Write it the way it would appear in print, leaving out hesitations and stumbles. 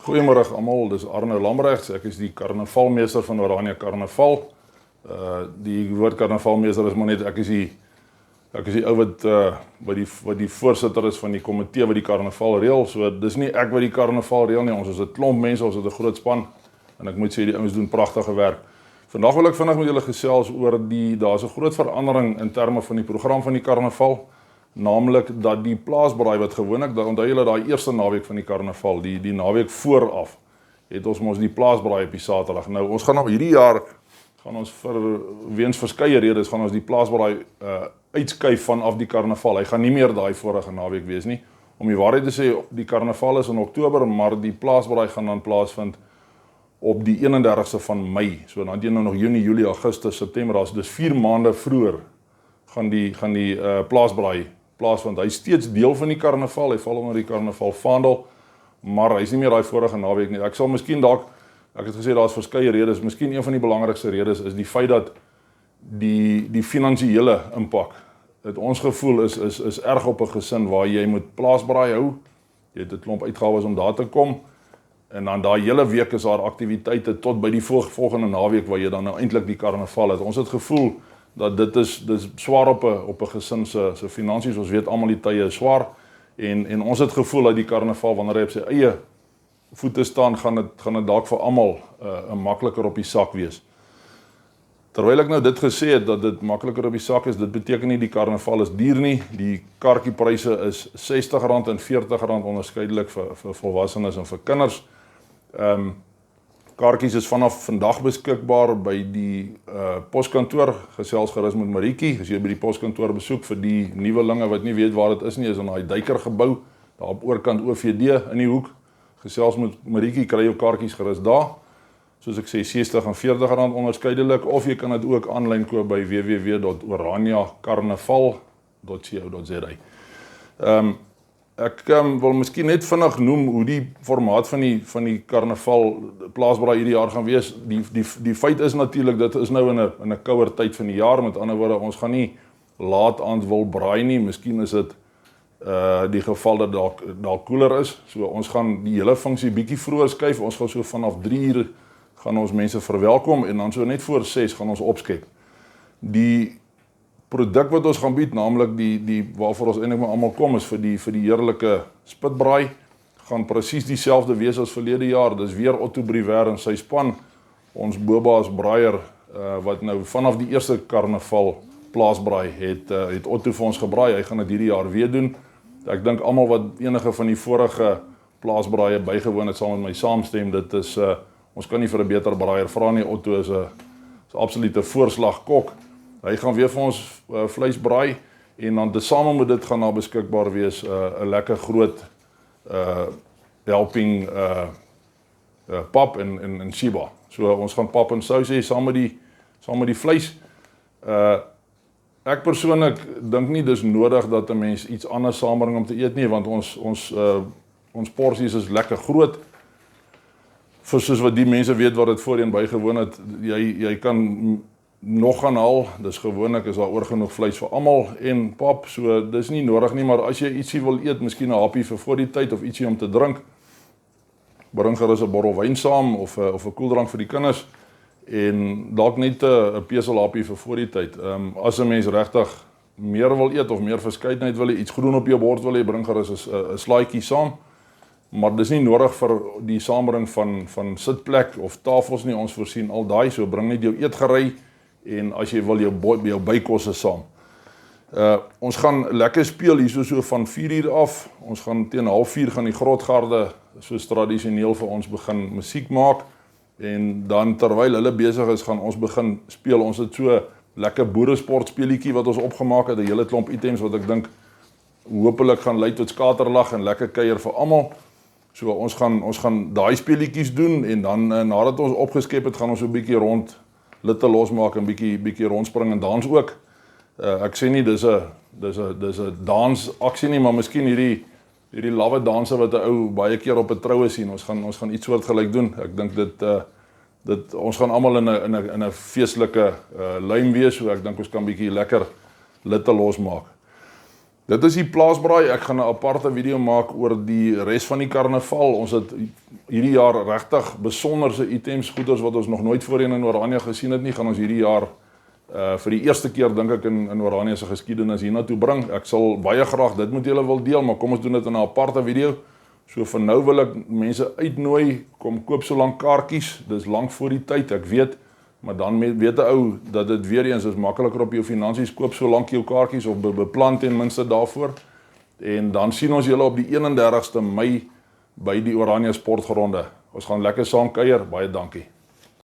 Goeiemôre almal, dis Arno Lambrechts, ek is die karnavalmeester van Oranje Karnaval. Die woord karnavalmeester is maar net, ek is die ou wat die voorsitter is van die komitee wat die karnaval reël. So dis nie ek wat die karnaval reël nie, ons is 'n klomp mense, ons het 'n groot span en ek moet sê die ouens doen pragtige werk. Vandag wil ek vinnig met julle gesels oor daar's 'n groot verandering in terme van die program van die karnaval. Naamlik dat die plaasbraai wat gewoonlik, onthou julle daai eerste naweek van die karnaval, die naweek vooraf, het ons mos die plaasbraai op die Saterdag. Nou ons gaan hierdie jaar gaan ons weens verskeie redes gaan ons die plaasbraai uitskuif vanaf die karnaval. Hy gaan nie meer daai vorige naweek wees nie. Om die waarheid te sê, die karnaval is in Oktober, maar die plaasbraai gaan dan plaasvind op die 31ste van Mei. So dan teen nog Junie, Julie, Augustus, September, dus 4 maande vroeër gaan die plaasbraai plaasvind. Hy is steeds deel van die karnaval, hy val onder die karnaval vaandel, maar hy is nie meer daai vorige naweek nie. Ek sal miskien dalk, ek het gesê daar's verskeie redes, miskien een van die belangrikste redes is die feit dat die finansiële impak. Het ons gevoel is erg op 'n gesin waar jy moet plaasbraai hou. Jy het 'n klomp uitgawes om daar te kom. En dan daai hele week is daar aktiwiteite tot by die volgende naweek waar jy dan nou eintlik die karnaval het. Ons het gevoel dat dit is swaar op 'n gesin se finansies. Ons weet almal die tye is swaar en ons het gevoel dat die karnaval wanneer hy op sy eie voete staan, gaan dit dalk vir almal 'n makliker op die sak wees. Terwyl ek nou dit gesê het dat dit makliker op die sak is, dit beteken nie die karnaval is duur nie. Die kaartjiepryse is R60 en R40 onderskeidelik vir volwassenes en vir kinders. Kaartjies is vanaf vandag beskikbaar by die poskantoor. Gesels gerus met Marietjie as jy by die poskantoor besoek. Vir die nuwelinge wat nie weet waar dit is nie, is in daai duikergebou daar op oorkant OVD in die hoek. Gesels met Marietjie, kry jou kaartjies gerus daar. Soos ek sê, R60 en R40 onderskeidelik, of jy kan dit ook aanlyn koop by www.oranjakarnaval.co.za. Ek wil miskien net vinnig noem hoe die formaat van die karnaval plaasbraai hierdie jaar gaan wees. Die feit is natuurlik, dit is nou in 'n kouer tyd van die jaar, met ander woorde, ons gaan nie laat aand wil braai nie, miskien is dit die geval dat dalk koeler is, so ons gaan die hele funksie bietjie vroeër skuif, ons gaan so vanaf 3:00 gaan ons mense verwelkom en dan so net voor 6 gaan ons opskep. Die produk wat ons gaan bied, naamlik die waarvoor ons eintlik maar almal kom, is vir die heerlike spitbraai, gaan presies dieselfde wees as verlede jaar. Dis weer Otto Briewer en sy span, ons Boba's braaier, wat nou vanaf die eerste karnaval plaasbraai het Otto vir ons gebraai. Hy gaan dit hierdie jaar weer doen. Ek dink almal wat enige van die vorige plaasbraaie bygewoon het, sal met my saamstem. Dit is ons kan nie vir 'n beter braaier vra nie. Otto is 'n absolute voorslagkok. Hy gaan weer vir ons vleis braai en dan tesame met dit gaan daar beskikbaar wees 'n lekker groot helping pap en shiba. So ons gaan pap en sous hê saam met die vleis. Ek persoonlik dink nie dis nodig dat 'n mens iets anders saambring om te eet nie, want ons porsies is lekker groot. Vir soos wat die mense weet wat dit voorheen bygewoon het, jy kan nog gaan haal, dis gewoonlik is daar oor genoeg vleis vir almal en pap, so dis nie nodig nie, maar as jy ietsie wil eet, miskien 'n happie vir voor die tyd of ietsie om te drink, bring gerus 'n bottel wyn saam of 'n koeldrank vir die kinders en dalk net 'n pesel happie vir voor die tyd. As 'n mens regtig meer wil eet of meer verskeidenheid wil hê, iets groen op jou bord wil hê, bring gerus 'n slaaitjie saam. Maar dis nie nodig vir die saambring van sitplek of tafels nie, ons voorsien al daai, so bring net jou eetgerei en as jy wil jou bykosse saam. Ons gaan lekker speel hier so van 4:00 af, ons gaan teen 3:30 gaan die grotgarde soos tradisioneel vir ons begin musiek maak en dan terwyl hulle besig is, gaan ons begin speel. Ons het so lekker boeresportspeelietjie wat ons opgemaak het, 'n hele klomp items wat ek dink hopelik gaan lei tot skaterlag en lekker kuier vir almal. So ons gaan daai speelietjies doen en dan nadat ons opgeskep het, gaan ons so 'n bietjie rond litte losmaak en bietjie rondspring en dans ook. Ek sê nie dis 'n dansaksie nie, maar miskien hierdie lawwe danse wat 'n ou baie keer op 'n troue sien. Ons gaan iets soortgelyk doen. Ek dink dit ons gaan almal in 'n feestelike luim wees, so ek dink ons kan bietjie lekker litte losmaak. Dit is die plaasbraai. Ek gaan 'n aparte video maak oor die res van die karnaval. Ons het hierdie jaar regtig besonderse items, goeders wat ons nog nooit voorheen in Oranje gesien het nie, gaan ons hierdie jaar vir die eerste keer dink ek in Oranje se geskiedenis hiernatoe bring. Ek sal baie graag dit met julle wil deel, maar kom ons doen dit in 'n aparte video. So vir nou wil ek mense uitnooi, kom koop so lank kaartjies. Dis lank voor die tyd, ek weet. Maar dan weet 'n ou dat dit weer eens is makliker op jou finansies, koop so lank jou kaartjies of beplan ten minste daarvoor. En dan sien ons julle op die 31ste Mei by die Oranje Sportgronde. Ons gaan lekker saam kuier, baie dankie.